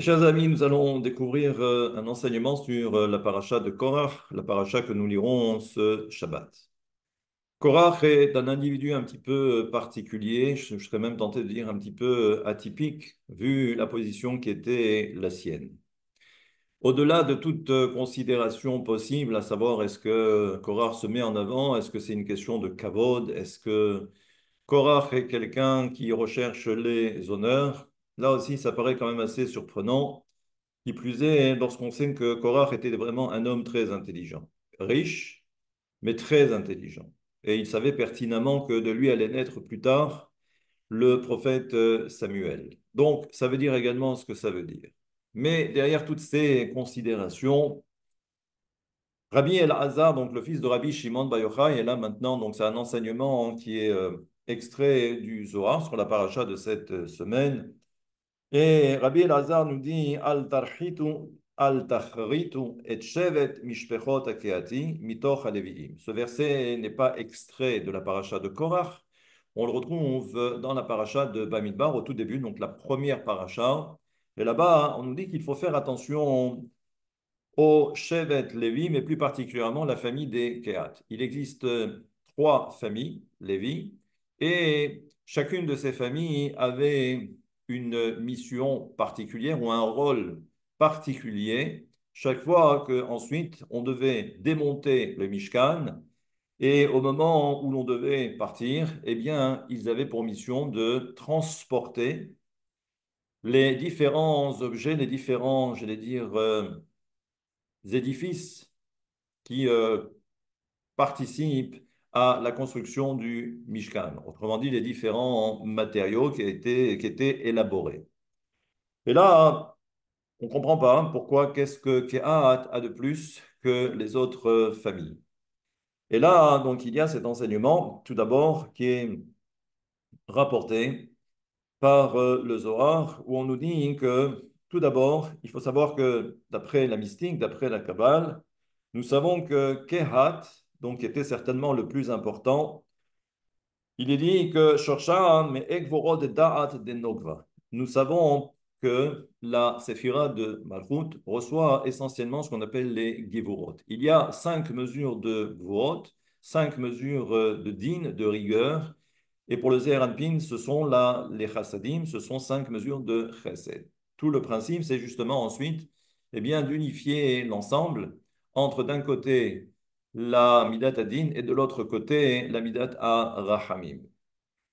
Mes chers amis, nous allons découvrir un enseignement sur la paracha de Korach, la paracha que nous lirons ce Shabbat. Korach est un individu un petit peu particulier, je serais même tenté de dire un petit peu atypique, vu la position qui était la sienne. Au-delà de toute considération possible, à savoir est-ce que Korach se met en avant, est-ce que c'est une question de kavod, est-ce que Korach est quelqu'un qui recherche les honneurs, là aussi ça paraît quand même assez surprenant. Qui plus est, lorsqu'on sait que Korach était vraiment un homme très intelligent, riche, mais très intelligent. Et il savait pertinemment que de lui allait naître plus tard le prophète Samuel. Donc, ça veut dire également ce que ça veut dire. Mais derrière toutes ces considérations, Rabbi El-Hazar, donc le fils de Rabbi Shimon Bar Yochai, est là maintenant, donc c'est un enseignement qui est extrait du Zohar sur la paracha de cette semaine. Et Rabbi Elazar nous dit Al tachritu et shevet mishpechot akeati mitoch haleviim. Ce verset n'est pas extrait de la paracha de Korach. On le retrouve dans la paracha de Bamidbar au tout début, donc la première paracha. Et là-bas, on nous dit qu'il faut faire attention au shevet Lévi, mais plus particulièrement la famille des Kehat. Il existe trois familles, Lévi, et chacune de ces familles avait une mission particulière ou un rôle particulier chaque fois qu'ensuite on devait démonter le Mishkan. Et au moment où l'on devait partir, eh bien, ils avaient pour mission de transporter les différents objets, les différents, j'allais dire, édifices qui participent à la construction du Mishkan. Autrement dit, les différents matériaux qui étaient élaborés. Et là, on ne comprend pas pourquoi qu'est-ce que Kehat a de plus que les autres familles. Et là, donc, il y a cet enseignement, tout d'abord, qui est rapporté par le Zohar, où on nous dit que, tout d'abord, il faut savoir que, d'après la mystique, d'après la Kabbale, nous savons que Kehat, donc qui était certainement le plus important, il est dit que Shorshan, mais Ekvorod Da'at de Nogva. Nous savons que la Séphira de Malchut reçoit essentiellement ce qu'on appelle les Gevurot. Il y a 5 mesures de Gevurot, 5 mesures de din, de rigueur. Et pour le Zeir Anpin, ce sont les Chassadim, ce sont 5 mesures de Chesed. Tout le principe, c'est justement ensuite eh bien, d'unifier l'ensemble entre d'un côté la Midat Adin et de l'autre côté la Midat à Rahamim.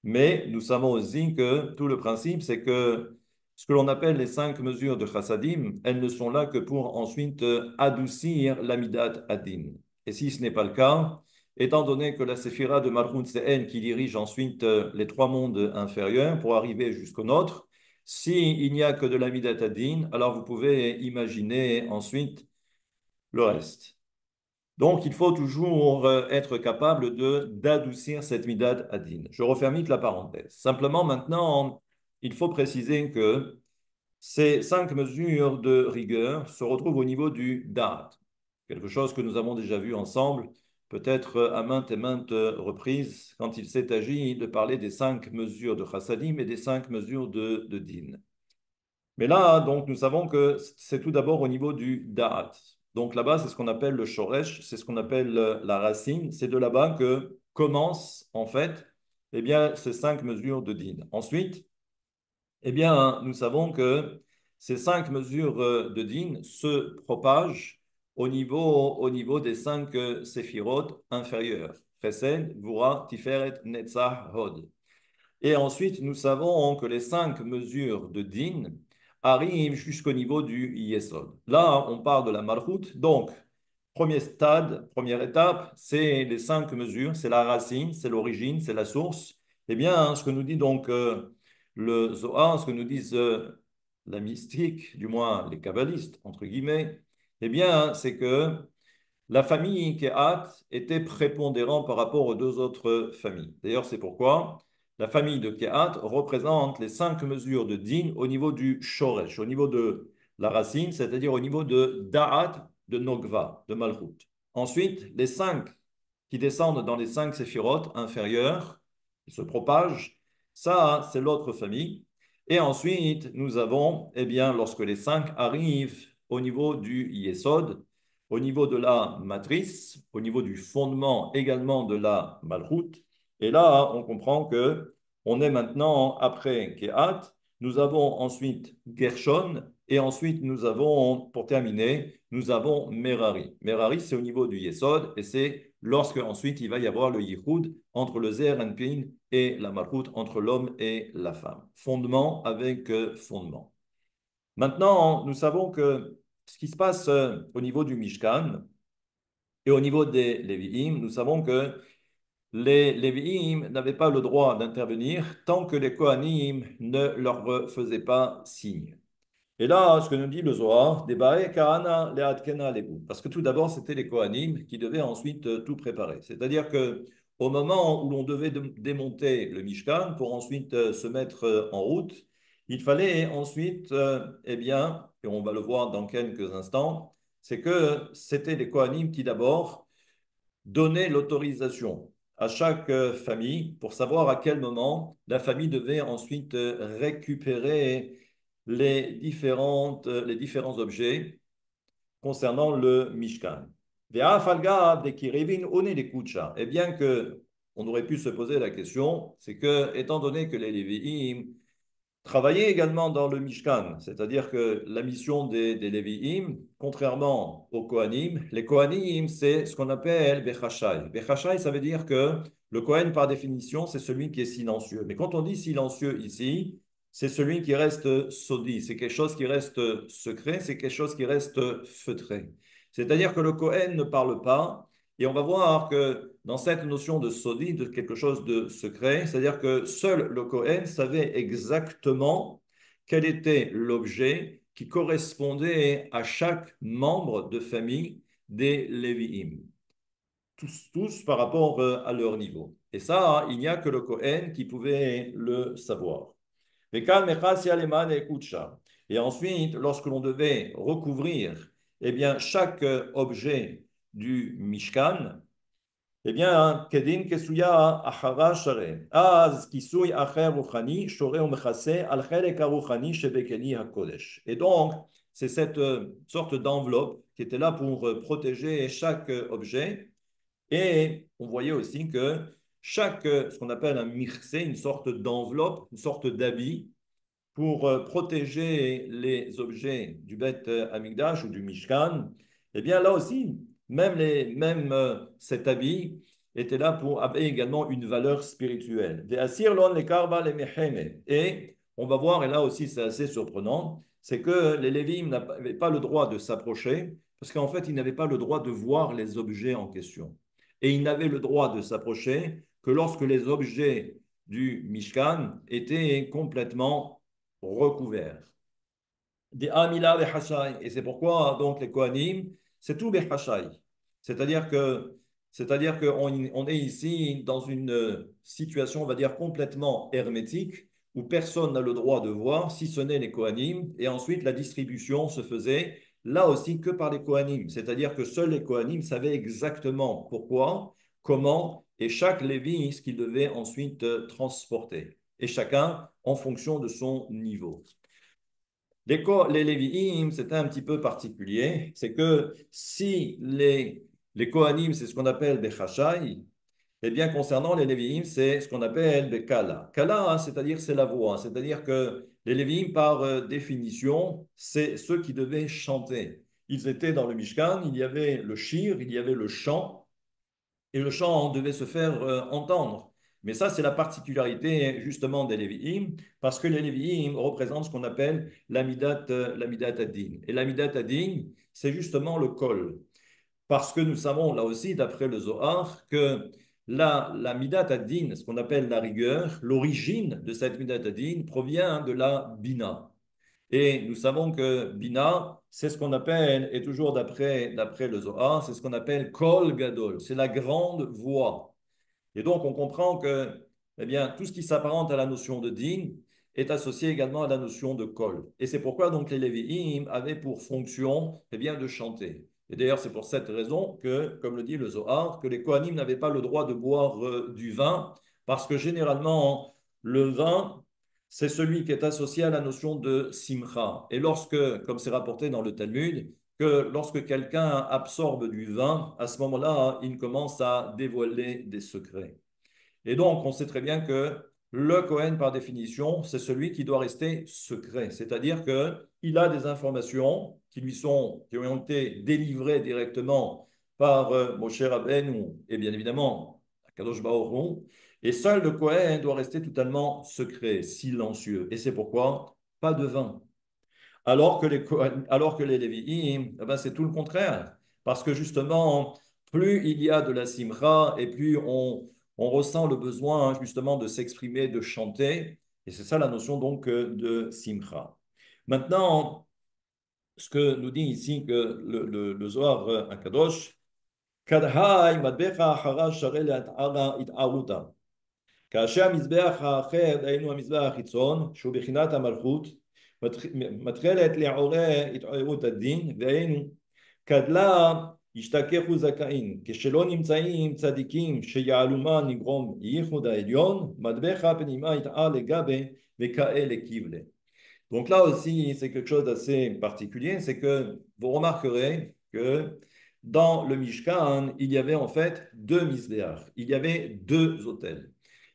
Mais nous savons aussi que tout le principe, c'est que ce que l'on appelle les 5 mesures de Chassadim, elles ne sont là que pour ensuite adoucir la Midat Adin. Et si ce n'est pas le cas, étant donné que la Séphira de Malchut, c'est elle qui dirige ensuite les 3 mondes inférieurs pour arriver jusqu'au nôtre, s'il n'y a que de la Midat Adin, alors vous pouvez imaginer ensuite le reste. Donc, il faut toujours être capable d'adoucir cette midad adin. Je referme vite la parenthèse. Simplement, maintenant, il faut préciser que ces 5 mesures de rigueur se retrouvent au niveau du da'at. Quelque chose que nous avons déjà vu ensemble, peut-être à maintes et maintes reprises, quand il s'est agi de parler des 5 mesures de chassadim et des 5 mesures de din. Mais là, donc, nous savons que c'est tout d'abord au niveau du da'at. Donc là-bas, c'est ce qu'on appelle le shoresh, c'est ce qu'on appelle la racine. C'est de là-bas que commencent, en fait, eh bien, ces 5 mesures de din. Ensuite, eh bien, nous savons que ces 5 mesures de din se propagent au niveau des 5 séphirot inférieures. Chesed, Gvura, Tiferet, Netzach, Hod. Et ensuite, nous savons que les 5 mesures de din arrivent jusqu'au niveau du Yesod. Là, on parle de la Malchut. Donc, premier stade, première étape, c'est les 5 mesures, c'est la racine, c'est l'origine, c'est la source. Eh bien, ce que nous dit donc le Zohar, ce que nous disent la mystique, du moins les kabbalistes, entre guillemets, eh bien, c'est que la famille Kehat était prépondérante par rapport aux 2 autres familles. D'ailleurs, c'est pourquoi la famille de Kehat représente les 5 mesures de din au niveau du Shoresh, au niveau de la racine, c'est-à-dire au niveau de Da'at, de Nogva, de Malchut. Ensuite, les 5 qui descendent dans les 5 séphirotes inférieures, qui se propagent, ça, c'est l'autre famille. Et ensuite, nous avons, eh bien, lorsque les 5 arrivent au niveau du Yesod, au niveau de la matrice, au niveau du fondement également de la Malchut. Et là, on comprend que on est maintenant après Kehat. Nous avons ensuite Gershon et ensuite nous avons, pour terminer, nous avons Merari. Merari, c'est au niveau du Yesod et c'est lorsque ensuite il va y avoir le Yichud entre le Zeher Anpin et la Malchut, entre l'homme et la femme. Fondement avec fondement. Maintenant, nous savons que ce qui se passe au niveau du Mishkan et au niveau des Lévi'im, nous savons que les Lévi'im n'avaient pas le droit d'intervenir tant que les Kohanim ne leur faisaient pas signe. Et là, ce que nous dit le Zohar, Debae Kahana Leatkena Lebu. Parce que tout d'abord, c'était les Kohanim qui devaient ensuite tout préparer. C'est-à-dire que au moment où l'on devait démonter le Mishkan pour ensuite se mettre en route, il fallait ensuite, eh bien, et on va le voir dans quelques instants, c'est que c'était les Kohanim qui d'abord donnaient l'autorisation à chaque famille pour savoir à quel moment la famille devait ensuite récupérer les différents objets concernant le Mishkan. Et bien que on aurait pu se poser la question, c'est que, étant donné que les Lévi'im travailler également dans le Mishkan, c'est-à-dire que la mission des Lévi'im, contrairement aux Kohanim, les Kohanim, c'est ce qu'on appelle Bechashai. Bechashai, ça veut dire que le Kohen, par définition, c'est celui qui est silencieux. Mais quand on dit silencieux ici, c'est celui qui reste sodi, c'est quelque chose qui reste secret, c'est quelque chose qui reste feutré. C'est-à-dire que le Kohen ne parle pas, et on va voir que dans cette notion de sodi, de quelque chose de secret, c'est-à-dire que seul le Kohen savait exactement quel était l'objet qui correspondait à chaque membre de famille des Lévi'im. Tous par rapport à leur niveau. Et ça, il n'y a que le Kohen qui pouvait le savoir. Et ensuite, lorsque l'on devait recouvrir eh bien, chaque objet du Mishkan, eh bien, kedin kesuya achara share. Az kisui acher ruchani shore umechase al chelek haruchani shebekeli hakodesh. Et donc, c'est cette sorte d'enveloppe qui était là pour protéger chaque objet. Et on voyait aussi que chaque, ce qu'on appelle un mircé, une sorte d'enveloppe, une sorte d'habit, pour protéger les objets du Beth Amikdash ou du Mishkan, eh bien là aussi, même cet habit était là pour avait également une valeur spirituelle. Et on va voir, et là aussi c'est assez surprenant, c'est que les Lévites n'avaient pas le droit de s'approcher, parce qu'en fait, ils n'avaient pas le droit de voir les objets en question. Et ils n'avaient le droit de s'approcher que lorsque les objets du Mishkan étaient complètement recouvert. Des Amila Bechashai. Et c'est pourquoi donc les Kohanim, c'est tout Bechashai. C'est-à-dire que c'est-à-dire qu'on on est ici dans une situation, on va dire, complètement hermétique, où personne n'a le droit de voir, si ce n'est les Kohanim. Et ensuite, la distribution se faisait là aussi que par les Kohanim. C'est-à-dire que seuls les Kohanim savaient exactement pourquoi, comment, et chaque Lévi, ce qu'il devait ensuite transporter. Et chacun en fonction de son niveau. Les Lévi'im, c'était un petit peu particulier. C'est que si les Kohanim, c'est ce qu'on appelle Bechashai, eh bien, concernant les Lévi'im, c'est ce qu'on appelle Bekala. Kala, hein, c'est-à-dire c'est la voix. C'est-à-dire que les Lévi'im, par définition, c'est ceux qui devaient chanter. Ils étaient dans le Mishkan, il y avait le shir, il y avait le chant, et le chant devait se faire entendre. Mais ça, c'est la particularité justement des Lévi'im, parce que les Lévi'im représentent ce qu'on appelle l'Amidat Adin. Et l'Amidat Adin, c'est justement le kol. Parce que nous savons là aussi, d'après le Zohar, que la Midat Adin, ce qu'on appelle la rigueur, l'origine de cette Midat Adin provient de la Bina. Et nous savons que Bina, c'est ce qu'on appelle, et toujours d'après le Zohar, c'est ce qu'on appelle Kol Gadol, c'est la grande voix. Et donc on comprend que eh bien, tout ce qui s'apparente à la notion de din est associé également à la notion de Kol. Et c'est pourquoi donc les Lévi'im avaient pour fonction eh bien, de chanter. Et d'ailleurs, c'est pour cette raison que, comme le dit le Zohar, que les Kohanim n'avaient pas le droit de boire du vin, parce que généralement, le vin, c'est celui qui est associé à la notion de simcha. Et lorsque, comme c'est rapporté dans le Talmud, que lorsque quelqu'un absorbe du vin, à ce moment-là, il commence à dévoiler des secrets. Et donc, on sait très bien que le Cohen, par définition, c'est celui qui doit rester secret. C'est-à-dire qu'il a des informations qui ont été délivrées directement par Moshe Rabbeinu et bien évidemment Kadosh Baruch Hu. Et seul le Cohen doit rester totalement secret, silencieux. Et c'est pourquoi pas de vin. Alors que les Lévi'im, eh ben, c'est tout le contraire. Parce que justement, plus il y a de la simcha et plus on ressent le besoin justement de s'exprimer, de chanter. Et c'est ça la notion donc de simcha. Maintenant, ce que nous dit ici que le Zohar Akadosh, Kadhai madbecha harash sharel it'aruta. כאשר המזבח האחר, דהיינו המזבח החיצון, שהוא בחינת המלכות, מתחילת לעורר התעוררות הדין, דהיינו, כדלה ישתכחו זכאים, כשלא נמצאים צדיקים שיעלומן נגרום ייחוד העליון, מטבח הפנימה יתער לגבי וכאלה קיבלה. Donc là aussi, c'est quelque chose d'assez particulier, c'est que vous remarquerez que dans le Mishkan, il y avait en fait deux misbéach, il y avait deux autels.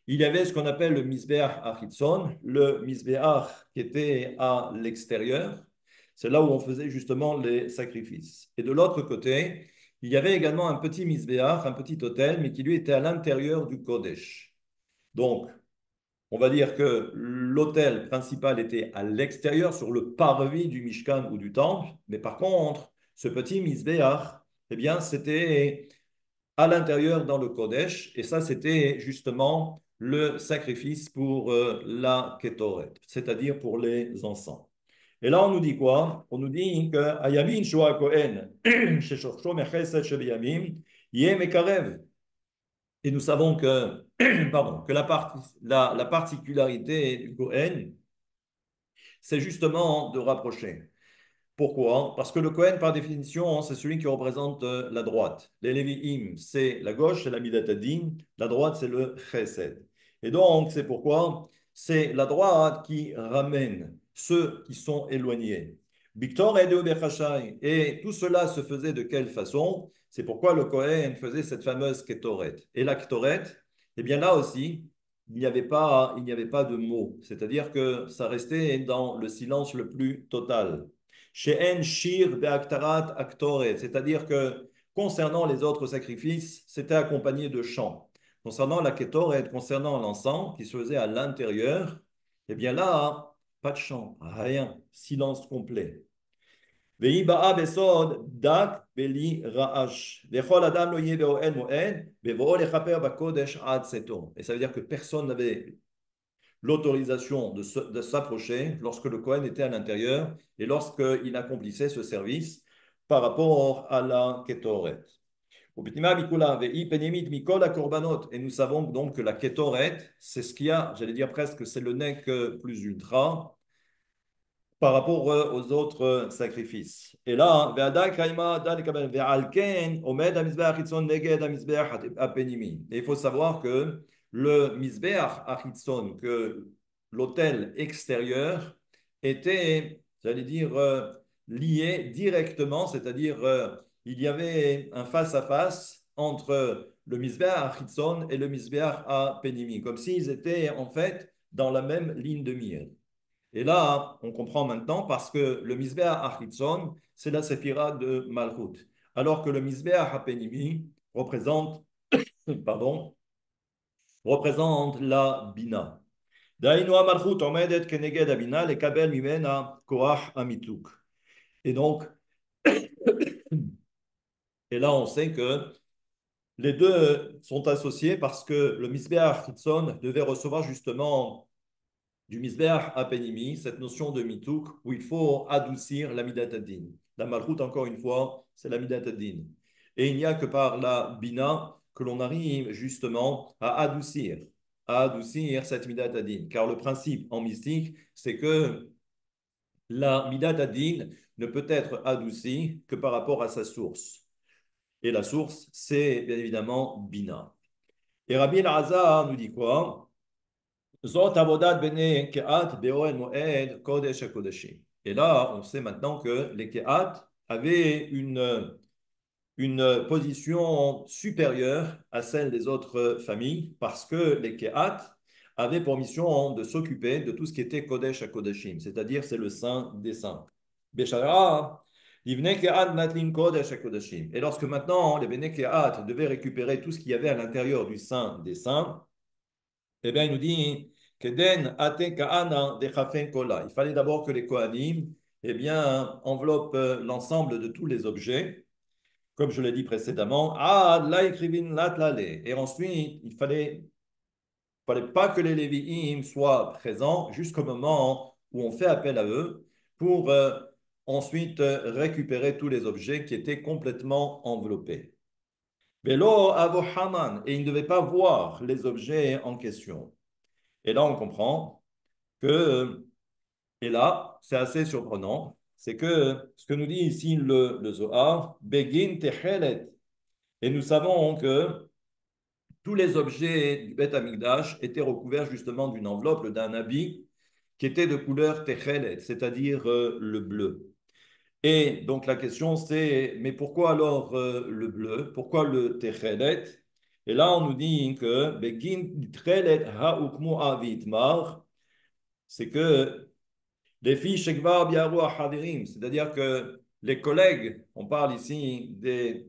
Il y avait ce qu'on appelle le misbéach Achitzon, le misbéach qui était à l'extérieur, c'est là où on faisait justement les sacrifices. Et de l'autre côté, il y avait également un petit misbéach, un petit autel, mais qui lui était à l'intérieur du Kodesh. Donc, on va dire que l'autel principal était à l'extérieur, sur le parvis du Mishkan ou du temple, mais par contre, ce petit Mizbeach, eh bien, c'était à l'intérieur dans le Kodesh, et ça, c'était justement le sacrifice pour la Ketoret, c'est-à-dire pour les encens. Et là, on nous dit quoi? On nous dit que Ayamin Shoa Kohen, Sheshorcho Mechesed Shebiyamim, Yeh Mekarev. Et nous savons que, pardon, que la particularité du Cohen, c'est justement de rapprocher. Pourquoi? Parce que le Cohen, par définition, c'est celui qui représente la droite. Les Lévi'im, c'est la gauche, c'est la Midat Hadin. La droite, c'est le Chesed. Et donc, c'est pourquoi c'est la droite qui ramène ceux qui sont éloignés. Victor et Bechashai. Et tout cela se faisait de quelle façon? C'est pourquoi le Cohen faisait cette fameuse Ketoret. Et la Ketoret, eh bien là aussi, il n'y avait pas de mots. C'est-à-dire que ça restait dans le silence le plus total. She'en shir be'aktarat aktoret, c'est-à-dire que concernant les autres sacrifices, c'était accompagné de chants. Concernant la ketoret, concernant l'encens qui se faisait à l'intérieur, eh bien là, pas de chant, rien, silence complet. Et ça veut dire que personne n'avait l'autorisation de s'approcher lorsque le Cohen était à l'intérieur et lorsqu'il accomplissait ce service par rapport à la Ketoret. Et nous savons donc que la Ketoret, c'est ce qu'il y a, j'allais dire presque, c'est le nec plus ultra par rapport aux autres sacrifices. Et là, et il faut savoir que le misbeach achitzon, que l'autel extérieur, était, j'allais dire, lié directement, c'est-à-dire il y avait un face-à-face entre le misbeach achitzon et le misbeach apenimi, comme s'ils étaient en fait dans la même ligne de mire. Et là, on comprend maintenant parce que le Mizbeach Achitzon, c'est la séphira de Malchut, alors que le Mizbeach Apenimi pardon, représente la Bina. Dainu Malchut omedet keneged Abina lekabel mimena koach amituk. Et donc, et là, on sait que les deux sont associés parce que le Mizbeach Achitzon devait recevoir justement du misbéach à Penimi, cette notion de mitouk, où il faut adoucir la midat ad-din. La malchoute, encore une fois, c'est la midat ad-din. Et il n'y a que par la bina que l'on arrive justement à adoucir cette midat ad-din. Car le principe en mystique, c'est que la midat ad-din ne peut être adoucie que par rapport à sa source. Et la source, c'est bien évidemment bina. Et Rabbi El-Hazar nous dit quoi? Zot avodat bene kehat be'oel moed kodesh hakodeshim. Et là, on sait maintenant que les kehat avaient une position supérieure à celle des autres familles parce que les kehat avaient pour mission de s'occuper de tout ce qui était kodesh hakodeshim, c'est-à-dire c'est le saint des saints. Beshara, livne kehat natlin kodesh hakodeshim. Et lorsque maintenant les bene kehat devaient récupérer tout ce qu'il y avait à l'intérieur du saint des saints, eh bien, il nous dit Keden ate kahana dechafen kola. Il fallait d'abord que les Kohanim eh bien, enveloppent l'ensemble de tous les objets, comme je l'ai dit précédemment. Ah, la écrivine la. Et ensuite, il fallait pas que les Lévi'im soient présents jusqu'au moment où on fait appel à eux pour ensuite récupérer tous les objets qui étaient complètement enveloppés. Velo avo Haman, et il ne devait pas voir les objets en question. Et là, on comprend que, et là, c'est assez surprenant, c'est que ce que nous dit ici le Zohar, Begin Techelet. Et nous savons que tous les objets du Beth Amikdash étaient recouverts justement d'une enveloppe, d'un habit qui était de couleur Techelet, c'est-à-dire le bleu. Et donc la question c'est, mais pourquoi alors le bleu? Pourquoi le Techelet? Et là, on nous dit que Begin Techelet ha'ukmu avitmar, c'est que les filles Shekvar Biaru Haverim, c'est-à-dire que les collègues, on parle ici des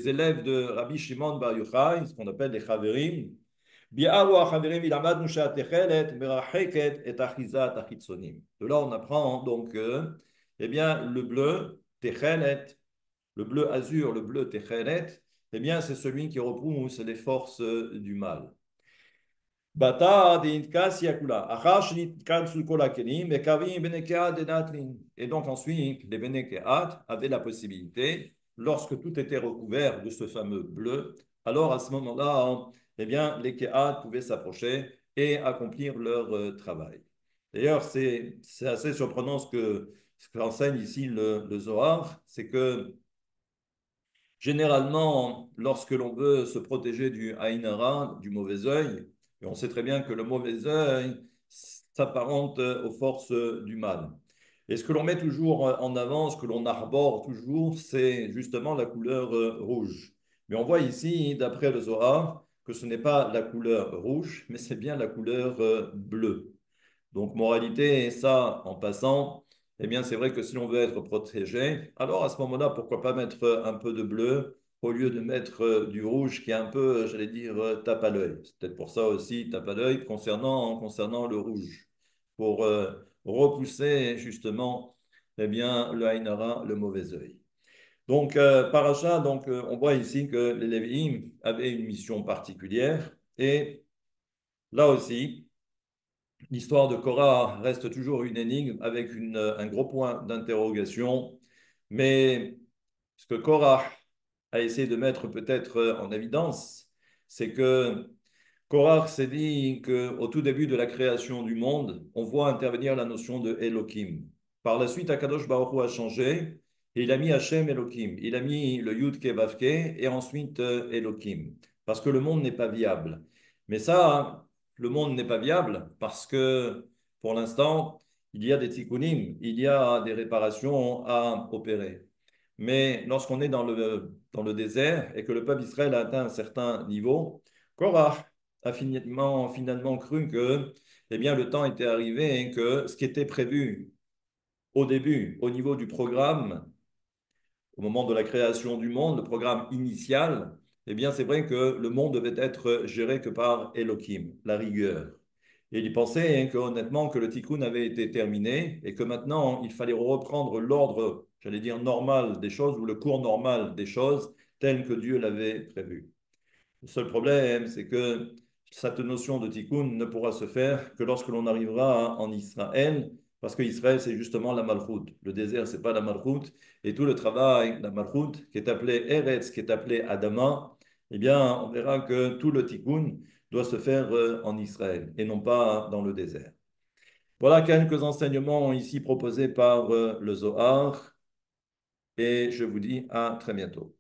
élèves de Rabbi Shimon Bar Yochai, ce qu'on appelle les Haverim, Biaru Haverim ilamad Musha Techelet Meracheket et Achizat Achitzonim. De là, on apprend donc eh bien, le bleu Techelet, le bleu azur, le bleu Techelet, eh bien, c'est celui qui repousse les forces du mal. Bata de Intka Siakula. Achash Nitkan Sukola Kelim, Mekavim Benekeat de Natlin. Et donc ensuite, les Benekeat avaient la possibilité, lorsque tout était recouvert de ce fameux bleu, alors à ce moment-là, eh bien, les Keat pouvaient s'approcher et accomplir leur travail. D'ailleurs, c'est assez surprenant ce qu'enseigne ici le Zohar, c'est que généralement, lorsque l'on veut se protéger du Aïn hara, du mauvais œil, et on sait très bien que le mauvais œil s'apparente aux forces du mal. Et ce que l'on met toujours en avant, ce que l'on arbore toujours, c'est justement la couleur rouge. Mais on voit ici, d'après le Zohar, que ce n'est pas la couleur rouge, mais c'est bien la couleur bleue. Donc, moralité, ça, en passant, eh bien, c'est vrai que si l'on veut être protégé, alors à ce moment-là, pourquoi pas mettre un peu de bleu au lieu de mettre du rouge qui est un peu, j'allais dire, tape à l'œil. C'est peut-être pour ça aussi, tape à l'œil concernant le rouge, pour repousser justement eh bien, le Aïn hara, le mauvais œil. Donc, paracha, donc, on voit ici que les Lévi'im avaient une mission particulière et là aussi, l'histoire de Korah reste toujours une énigme avec un gros point d'interrogation. Mais ce que Korah a essayé de mettre peut-être en évidence, c'est que Korah s'est dit qu'au tout début de la création du monde, on voit intervenir la notion de Elohim. Par la suite, Akadosh Baruch Hu a changé et il a mis Hachem Elohim. Il a mis le Yud Ke Vav Ke et ensuite Elohim. Parce que le monde n'est pas viable. Mais ça, le monde n'est pas viable parce que pour l'instant, il y a des tikkunim, il y a des réparations à opérer. Mais lorsqu'on est dans le désert et que le peuple d'Israël a atteint un certain niveau, Korah a finalement cru que eh bien, le temps était arrivé et que ce qui était prévu au début, au niveau du programme, au moment de la création du monde, le programme initial, eh bien, c'est vrai que le monde devait être géré que par Elohim, la rigueur. Et il pensait honnêtement que le tikkun avait été terminé et que maintenant, il fallait reprendre l'ordre, j'allais dire, normal des choses ou le cours normal des choses tel que Dieu l'avait prévu. Le seul problème, c'est que cette notion de tikkun ne pourra se faire que lorsque l'on arrivera en Israël, parce que Israël, c'est justement la malchoute. Le désert, c'est pas la malchoute. Et tout le travail, la malchoute, qui est appelé Eretz, qui est appelé Adama, eh bien, on verra que tout le tikkun doit se faire en Israël et non pas dans le désert. Voilà quelques enseignements ici proposés par le Zohar et je vous dis à très bientôt.